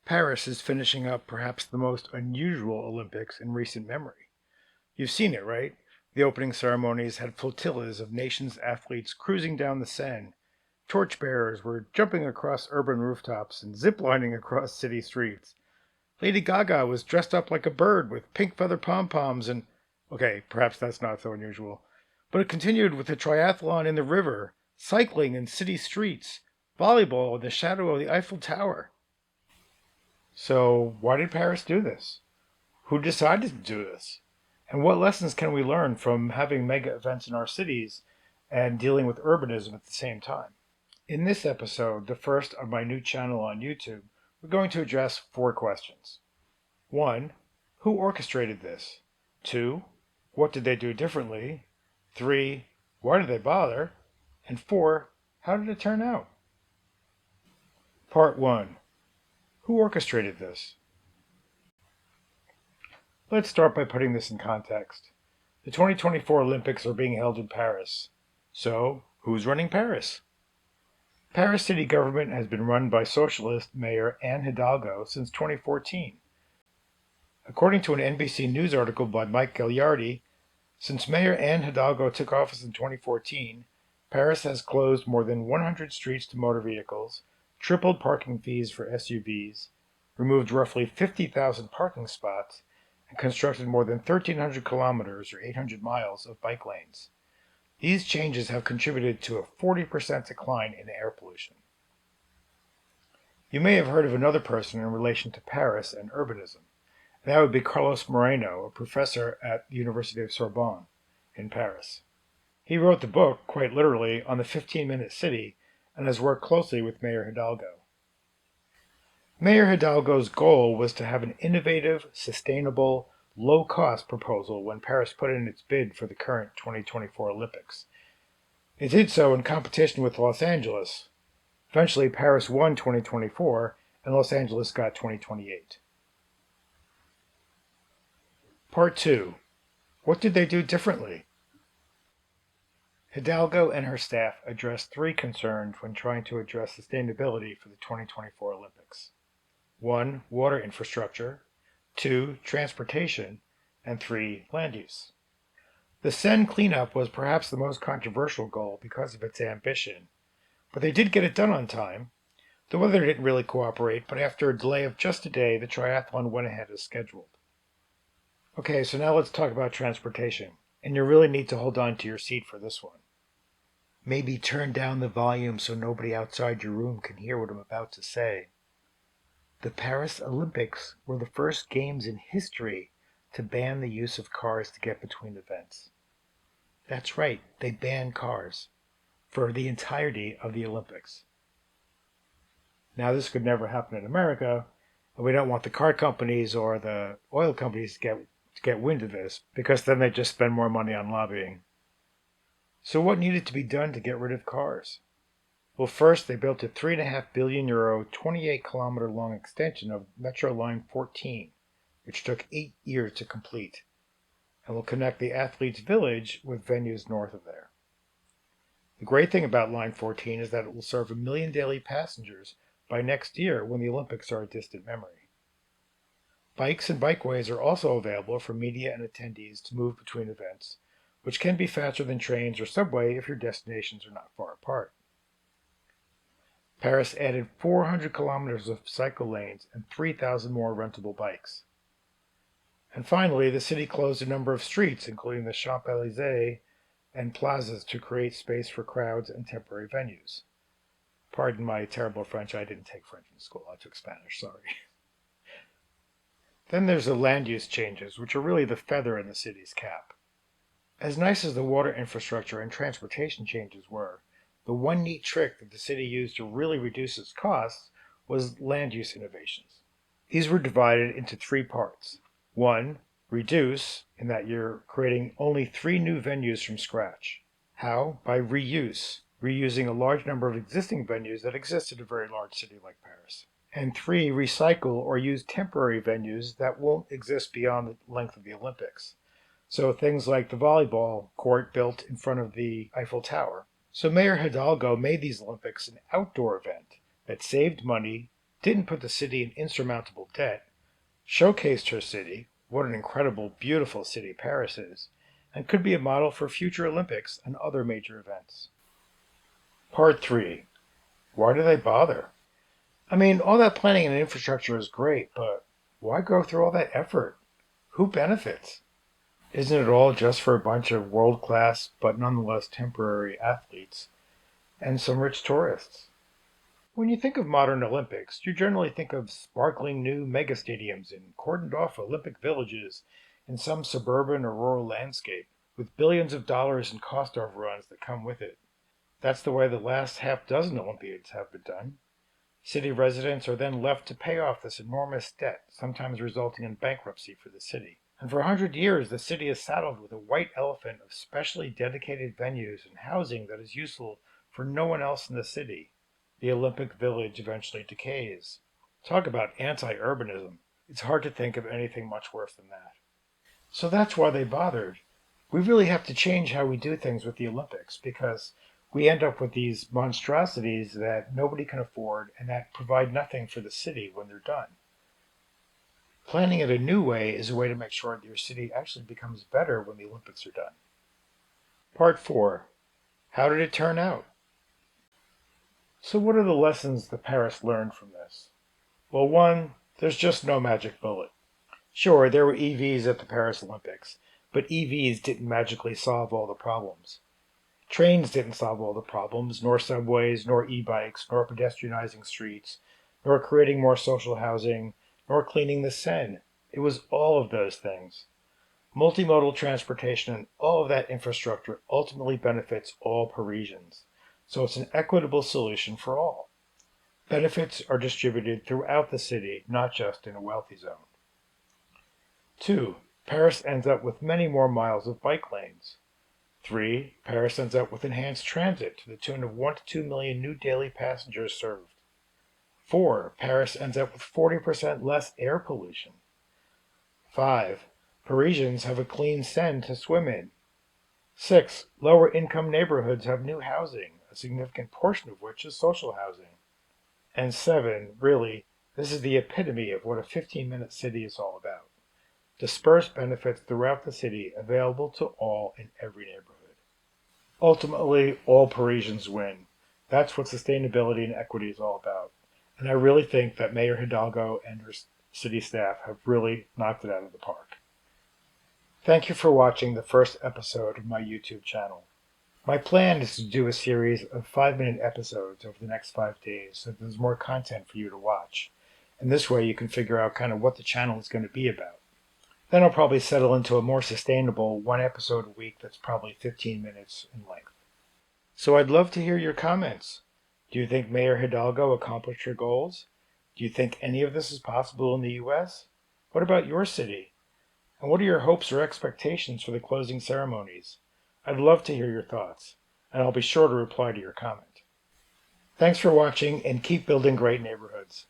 Paris is finishing up perhaps the most unusual Olympics in recent memory. You've seen it, right? The opening ceremonies had flotillas of nations' athletes cruising down the Seine. Torchbearers were jumping across urban rooftops and ziplining across city streets. Lady Gaga was dressed up like a bird with pink feather pom-poms and... Okay, perhaps that's not so unusual. But it continued with the triathlon in the river, cycling in city streets, volleyball in the shadow of the Eiffel Tower. So, why did Paris do this? Who decided to do this? And what lessons can we learn from having mega events in our cities and dealing with urbanism at the same time? In this episode, the first on my new channel on YouTube, we're going to address 4 questions. 1. Who orchestrated this? 2. What did they do differently? 3. Why did they bother? And 4. How did it turn out? Part 1. Who orchestrated this? Let's start by putting this in context. The 2024 Olympics are being held in Paris. So, who's running Paris? Paris city government has been run by socialist Mayor Anne Hidalgo since 2014. According to an NBC News article by Mike Gagliardi, since Mayor Anne Hidalgo took office in 2014, Paris has closed more than 100 streets to motor vehicles, tripled parking fees for SUVs, removed roughly 50,000 parking spots, and constructed more than 1,300 kilometers or 800 miles of bike lanes. These changes have contributed to a 40% decline in air pollution. You may have heard of another person in relation to Paris and urbanism, and that would be Carlos Moreno, a professor at the University of Sorbonne in Paris. He wrote the book, quite literally, on the 15-minute city and has worked closely with Mayor Hidalgo. Mayor Hidalgo's goal was to have an innovative, sustainable, low-cost proposal when Paris put in its bid for the current 2024 Olympics. It did so in competition with Los Angeles. Eventually, Paris won 2024, and Los Angeles got 2028. Part 2. What did they do differently? Hidalgo and her staff addressed 3 concerns when trying to address sustainability for the 2024 Olympics. 1. Water infrastructure. 2. Transportation. And 3. Land use. The Seine cleanup was perhaps the most controversial goal because of its ambition, but they did get it done on time. The weather didn't really cooperate, but after a delay of just a day, the triathlon went ahead as scheduled. Okay, so now let's talk about transportation, and you really need to hold on to your seat for this one. Maybe turn down the volume so nobody outside your room can hear what I'm about to say. The Paris Olympics were the first games in history to ban the use of cars to get between events. That's right, they banned cars for the entirety of the Olympics. Now, this could never happen in America, and we don't want the car companies or the oil companies to get wind of this, because then they just spend more money on lobbying. So what needed to be done to get rid of cars? Well, first, they built a €3.5 billion, 28-kilometer long extension of Metro Line 14, which took 8 years to complete, and will connect the athletes' village with venues north of there. The great thing about Line 14 is that it will serve 1 million daily passengers by next year when the Olympics are a distant memory. Bikes and bikeways are also available for media and attendees to move between events, which can be faster than trains or subway if your destinations are not far apart. Paris added 400 kilometers of cycle lanes and 3,000 more rentable bikes. And finally, the city closed a number of streets, including the Champs-Élysées and plazas, to create space for crowds and temporary venues. Pardon my terrible French, I didn't take French in school, I took Spanish, sorry. Then there's the land use changes, which are really the feather in the city's cap. As nice as the water infrastructure and transportation changes were, the one neat trick that the city used to really reduce its costs was land use innovations. These were divided into 3 parts. 1. Reduce, in that you're creating only 3 new venues from scratch. How? By reuse, reusing a large number of existing venues that exist in a very large city like Paris. And 3. Recycle or use temporary venues that won't exist beyond the length of the Olympics. So things like the volleyball court built in front of the Eiffel Tower. So Mayor Hidalgo made these Olympics an outdoor event that saved money, didn't put the city in insurmountable debt, showcased her city, what an incredible, beautiful city Paris is, and could be a model for future Olympics and other major events. Part 3. Why do they bother? I mean, all that planning and infrastructure is great, but why go through all that effort? Who benefits? Isn't it all just for a bunch of world-class, but nonetheless temporary athletes and some rich tourists? When you think of modern Olympics, you generally think of sparkling new megastadiums and cordoned off Olympic villages in some suburban or rural landscape, with billions of dollars in cost overruns that come with it. That's the way the last half dozen Olympiads have been done. City residents are then left to pay off this enormous debt, sometimes resulting in bankruptcy for the city. And for 100 years, the city is saddled with a white elephant of specially dedicated venues and housing that is useful for no one else in the city. The Olympic Village eventually decays. Talk about anti-urbanism. It's hard to think of anything much worse than that. So that's why they bothered. We really have to change how we do things with the Olympics because we end up with these monstrosities that nobody can afford and that provide nothing for the city when they're done. Planning it a new way is a way to make sure that your city actually becomes better when the Olympics are done. Part 4. How did it turn out? So what are the lessons that Paris learned from this? Well, one, there's just no magic bullet. Sure, there were EVs at the Paris Olympics, but EVs didn't magically solve all the problems. Trains didn't solve all the problems, nor subways, nor e-bikes, nor pedestrianizing streets, nor creating more social housing, nor cleaning the Seine. It was all of those things. Multimodal transportation and all of that infrastructure ultimately benefits all Parisians, so it's an equitable solution for all. Benefits are distributed throughout the city, not just in a wealthy zone. 2. Paris ends up with many more miles of bike lanes. 3. Paris ends up with enhanced transit to the tune of 1 to 2 million new daily passengers served. 4. Paris ends up with 40% less air pollution. 5. Parisians have a clean Seine to swim in. 6. Lower income neighborhoods have new housing, a significant portion of which is social housing. And 7. Really, this is the epitome of what a 15-minute city is all about. Dispersed benefits throughout the city available to all in every neighborhood. Ultimately, all Parisians win. That's what sustainability and equity is all about. And I really think that Mayor Hidalgo and her city staff have really knocked it out of the park. Thank you for watching the first episode of my YouTube channel. My plan is to do a series of 5-minute episodes over the next 5 days so there's more content for you to watch. And this way you can figure out kind of what the channel is going to be about. Then I'll probably settle into a more sustainable 1 episode a week that's probably 15 minutes in length. So I'd love to hear your comments. Do you think Mayor Hidalgo accomplished her goals? Do you think any of this is possible in the US? What about your city? And what are your hopes or expectations for the closing ceremonies? I'd love to hear your thoughts, and I'll be sure to reply to your comment. Thanks for watching, and keep building great neighborhoods.